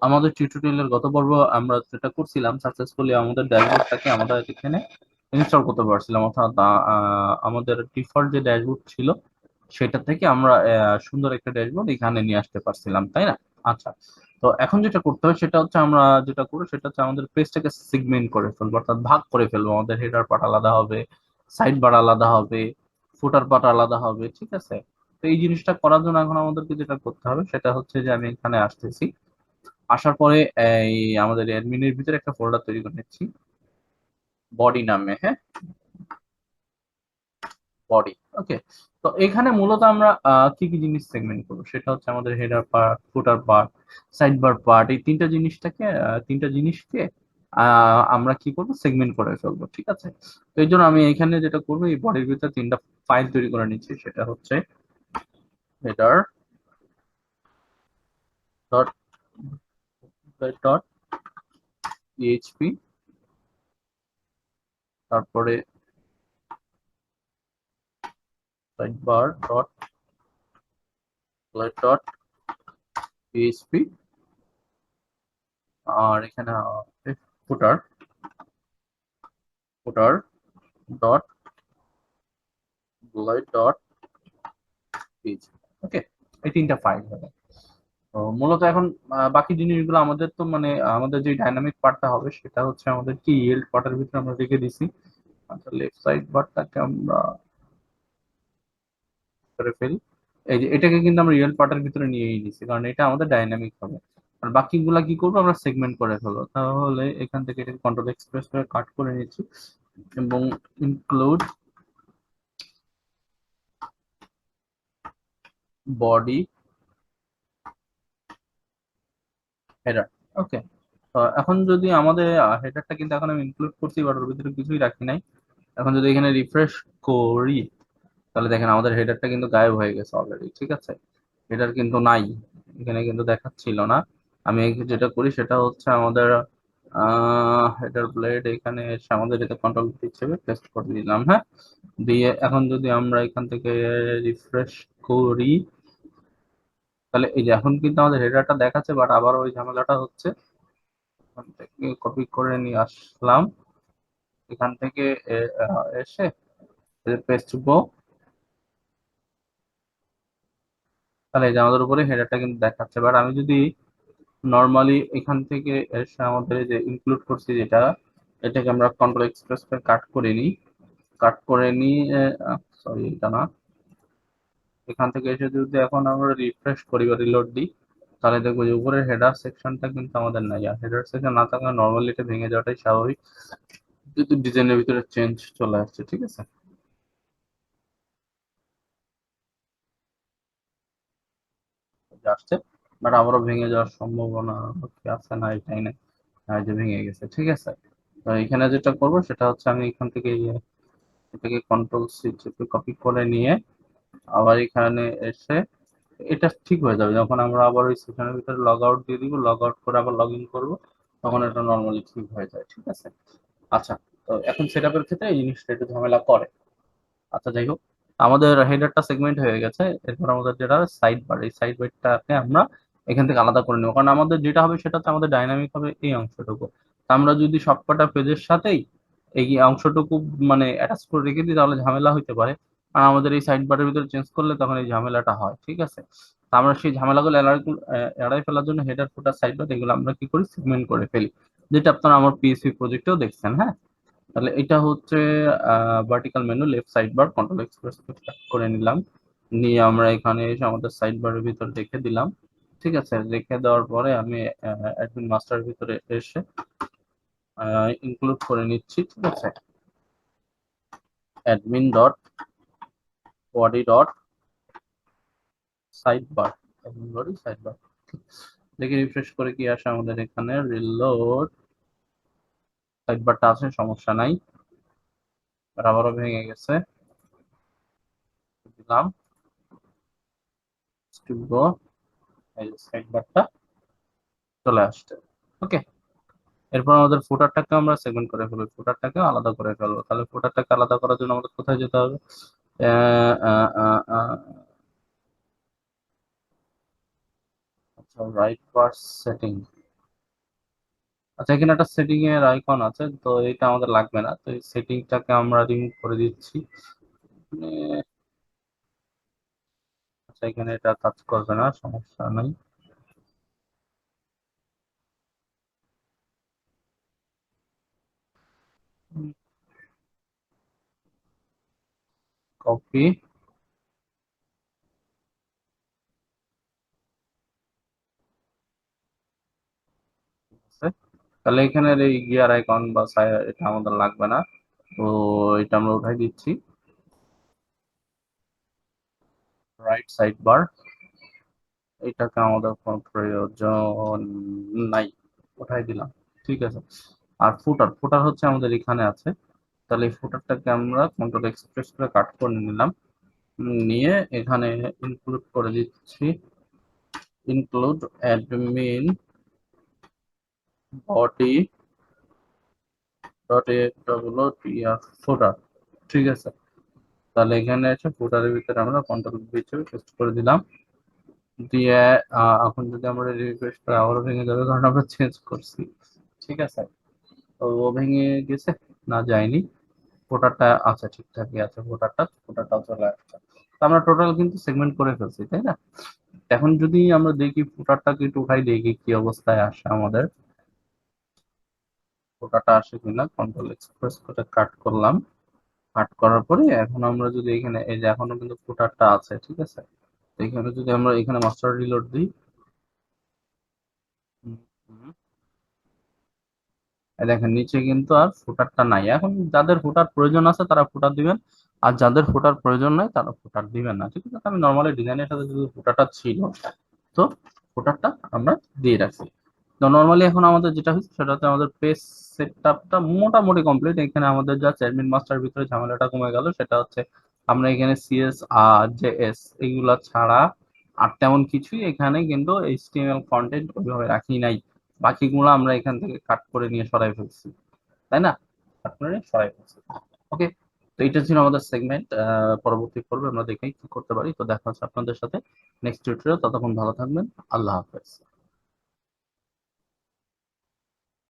আমাদের টিউটোরিয়ালের গত পর্ব আমরা যেটা করছিলাম, সাকসেসফুলি আমাদের ড্যাশবোর্ডটাকে আমাদের এখানে ইনস্টল করতে পারছিলাম, অর্থাৎ আমাদের ডিফল্ট যে ড্যাশবোর্ড ছিল সেটা থেকে আমরা সুন্দর একটা ড্যাশবোর্ড এখানে নিয়ে আসতে পারছিলাম, তাই না? আচ্ছা, তো এখন যেটা করতে হবে সেটা হচ্ছে আমরা যেটা করবো সেটা হচ্ছে আমাদের পেজটাকে সেগমেন্ট করে ফেলবো, অর্থাৎ ভাগ করে ফেলবো। আমাদের হেডার পার্ট আলাদা হবে, সাইড বার আলাদা হবে, ফুটার পার্ট আলাদা হবে, ঠিক আছে? তো এই জিনিসটা করার জন্য এখন আমাদেরকে যেটা করতে হবে সেটা হচ্ছে যে আমি এখানে আসতেছি, আসার পরে এই আমাদের অ্যাডমিনের ভিতরে একটা ফোল্ডার তৈরি করে নিচ্ছি বডি নামে, হ্যাঁ, বডি। ওকে, তো এখানে মূলত আমরা কি কি জিনিস সেগমেন্ট করবো সেটা হচ্ছে আমাদের হেডার পার্ট, ফুটার পার্ট, সাইড বার পার্ট, এই তিনটা জিনিসকে আমরা কি করবো, সেগমেন্ট করে ফেলবো, ঠিক আছে? তো এই জন্য আমি এখানে যেটা করবো, এই বডির ভিতরে তিনটা ফাইল তৈরি করে নিচ্ছি। সেটা হচ্ছে হেডার ডট ডট পিএইচপি, তারপরে side bar dot dot PHP, আর এখানে footer footer dot dot page. Okay, এই তিনটা ফাইল হবে। তো মূলত এখন বাকি জিনিসগুলো আমাদের তো মানে আমাদের যে ডাইনামিক পার্টটা হবে সেটা হচ্ছে আমাদের কি ইয়েল্ড পার্টের ভিতরে আমরা রেখে দিছি। আচ্ছা, লেফট সাইড বারটাকে আমরা করে ফেলি। এই যে এটাকে কিন্তু আমরা রিয়েল পার্টের ভিতরে নিয়েই নিছি, কারণ এটা আমাদের ডাইনামিক হবে। আর বাকিগুলা কি করবো, আমরা সেগমেন্ট করে ফেলবো। তাহলে এখান থেকে এটাকে কন্ট্রোল এক্সপ্রেস করে কাট করে নিচ্ছি এবং ইনক্লুড বডি হেডার। ওকে, তো এখন যদি আমাদের হেডারটা কিন্তু এখন আমি ইনক্লুড করছি, বাট ওর ভিতরে কিছুই রাখি নাই। এখন যদি এখানে রিফ্রেশ করি তাহলে দেখেন আমাদের হেডারটা কিন্তু গায়েব হয়ে গেছে অলরেডি, ঠিক আছে? হেডার কিন্তু নাই, এখানে কিন্তু দেখাচ্ছিল না। আমি যেটা করি সেটা হচ্ছে আমাদের হেডার ব্লেড এখানে এসে আমাদের এটা কন্ট্রোল হিসেবে পেস্ট করে দিলাম, হ্যাঁ। দিয়ে এখন যদি আমরা এখান থেকে রিফ্রেশ করি তাহলে এই যে এখন কিন্তু আমাদের হেডারটা দেখাচ্ছে, বাট আবার ওই ঝামেলাটা হচ্ছে। এখান থেকে কপি করে নিয়ে আসলাম, এখান থেকে এসে পেস্ট গো, তাহলে এই যে আমাদের উপরে হেডারটা কিন্তু দেখাচ্ছে। বাট আমি যদি নর্মালি এখান থেকে এসে আমাদের এই যে ইনক্লুড করছি যেটা, এটাকে আমরা কন্ট্রোল এক্সপ্রেস করে কাট করে নিই, কাট করে নিয়ে সরি এটা না, এখান থেকে এসে যদি এখন আমরা রিফ্রেশ করি বা রিলোড দিই তাহলে দেখবো যে উপরের হেডার সেকশনটা কিন্তু আমাদের নাই। আর হেডার সেকশন না থাকলে নর্মালি এটা ভেঙে যাওয়াটাই স্বাভাবিক, কিন্তু ডিজাইনের ভিতরে চেঞ্জ চলে আসছে, ঠিক আছে? আসছে, বাট আবারও ভেঙে যাওয়ার সম্ভাবনা কি আছে, না এটাই না, হ্যাঁ, যে ভেঙে গেছে, ঠিক আছে? তো এখানে যেটা করবো সেটা হচ্ছে আমি এখান থেকে এটাকে কন্ট্রোল সি চেপে কপি করে নিয়ে আবার এখানে এসে এটা ঠিক হয়ে যাবে যখন আমরা আবার ওই সেশনের ভিতরে লগ আউট দিয়ে দিব, লগ আউট করে আবার লগ ইন করবো, তখন এটা নর্মালি ঠিক হয়ে যায়, ঠিক আছে? আচ্ছা, তো এখন সেট আপের ক্ষেত্রে এই জিনিসটা একটু ঝামেলা করে। আচ্ছা, যাই হোক, আমাদের হেডারটা সেগমেন্ট হয়ে গেছে। এরপর আমাদের যেটা সাইড বার, এই সাইড বারটাকে আমরা এখান থেকে আলাদা করে নেবো, কারণ আমাদের যেটা হবে সেটা হচ্ছে আমাদের ডাইনামিক হবে এই অংশটুকু। তা আমরা যদি সবকটা পেজের সাথেই এই অংশটুকু মানে অ্যাটাচ করে রেখে দিই তাহলে ঝামেলা হইতে পারে। আর আমাদের এই সাইড বারের ভিতরে চেঞ্জ করলে তখন এই ঝামেলাটা হয়, ঠিক আছে? তা আমরা সেই ঝামেলাগুলো এড়াই ফেলার জন্য হেডার ফুটার সাইড বার এগুলো আমরা কি করি, সেগমেন্ট করে ফেলি, যেটা আপনারা আমার পিএসপি প্রজেক্টেও দেখছেন, হ্যাঁ। তাহলে এটা হচ্ছে vertical menu, left side bar, control express করে নিলাম, নিয়ে আমরা এখানে এসে আমাদের সাইড বারের ভিতর রেখে দিলাম, ঠিক আছে? রেখে দেওয়ার পরে আমি অ্যাডমিন মাস্টার ভিতরে এসে ইনক্লুড করে নিচ্ছি, ঠিক আছে? Admin dot body dot side bar, admin body side bar. দেখি রিফ্রেশ করে কি আসে আমাদের এখানে, রিলোড, সাইড বারটা আছে, সমস্যা নাই। আর আবারও ভেঙে গেছে, দিলাম গো, এই সাইড বারটা চলে আসছে। ওকে, এরপর আমাদের ফুটারটাকে আমরা সেগমেন্ট করে ফেলবো, ফুটারটাকে আলাদা করে ফেলবো। তাহলে ফুটারটাকে আলাদা করার জন্য আমাদের কোথায় যেতে হবে? আচ্ছা, রাইট পার্স সেটিং, আচ্ছা, এখানে একটা সেটিং এর আইকন আছে, তো এটা আমাদের লাগবে না, তো এই সেটিংটাকে আমরা রিমুভ করে দিচ্ছি। মানে, আচ্ছা, এখানে এটা কাজ করবে না, সমস্যা নাই। কপি আছে, তাহলে এখানের এই গিয়ার আইকন বা এটা আমাদের লাগবে না, তো এটা আমরা উঠাই দিচ্ছি। রাইট সাইড বার, এটাকে আমাদের কোনো প্রয়োজন নাই, উঠাই দিলাম। ঠিক আছে। আর ফুটার, ফুটার হচ্ছে আমাদের এখানে আছে, তাহলে এই ফুটারটাকে আমরা কন্ট্রোল এক্সপ্রেস করে কাট করে নিলাম। নিয়ে এখানে ইনক্লুড করে দিচ্ছি, ইনক্লুড অ্যাডমিন বডি ডট একটা হলো টিআর ফুটার। ঠিক আছে, তাহলে এখানে আছে ফুটারের ভিতরে আমরা কন্ট্রোল হিসেবে পেস্ট করে দিলাম। দিয়ে এখন যদি আমরা রিফ্রেশ করে আবারও ভেঙে যাবে, কারণ আমরা চেঞ্জ করছি। ঠিক আছে, তো ও ভেঙে গেছে না, যায়নি। ফোটারটা আচ্ছা ঠিকঠাকই আছে, ফোটারটাও চলে আসছে। তো আমরা টোটাল কিন্তু সেগমেন্ট করে ফেলছি, তাই না? এখন যদি আমরা দেখি ফোটারটাকে একটু উঠাই, দেখি কি অবস্থায় আসে আমাদের, ফোটারটা আসে কিনা। কন্ট্রোল এক্সপ্রেস করে কাট করলাম। কাট করার পরে এখন আমরা যদি এখানে, এই যে এখনো কিন্তু ফোটারটা আছে, ঠিক আছে। তো এখানে যদি আমরা এখানে মাস্টার রিলোড দিই, হুম, হুম, এই দেখেন নিচে কিন্তু আর ফুটারটা নাই। এখন যাদের ফুটার প্রয়োজন আছে তারা ফুটার দিবেন, আর যাদের ফুটার প্রয়োজন নাই তারা ফুটার দিবেন না। ঠিক আছে, আমি নর্মালি ডিজাইনের সাথে যদি ফুটারটা ছিল, তো ফুটারটা আমরা দিয়ে রাখছি। তো নর্মালি এখন আমাদের যেটা হচ্ছে সেটা হচ্ছে আমাদের পেজ সেটআপটা মোটামুটি কমপ্লিট। এখানে আমাদের যা অ্যাডমিন মাস্টার ভিতরে ঝামেলাটা কমে গেল, সেটা হচ্ছে আমরা এখানে সিএস আর জেএস এগুলা ছাড়া আর তেমন কিছুই এখানে কিন্তু এইচটিএমএল কন্টেন্ট ওইভাবে রাখি নাই। বাকিগুলো আমরা এখান থেকে কাট করে নিয়ে সরাই ফেলছি, তাই না? কাট করে নিয়ে সরাই ফেলছি। ওকে, তো এটা ছিল আমাদের সেগমেন্ট। পরবর্তী পর্বে আমরা দেখি কি করতে পারি। তো দেখা হচ্ছে আপনাদের সাথে নেক্সট টিউটোরিয়াল, ততক্ষণ ভালো থাকবেন। আল্লাহ হাফেজ।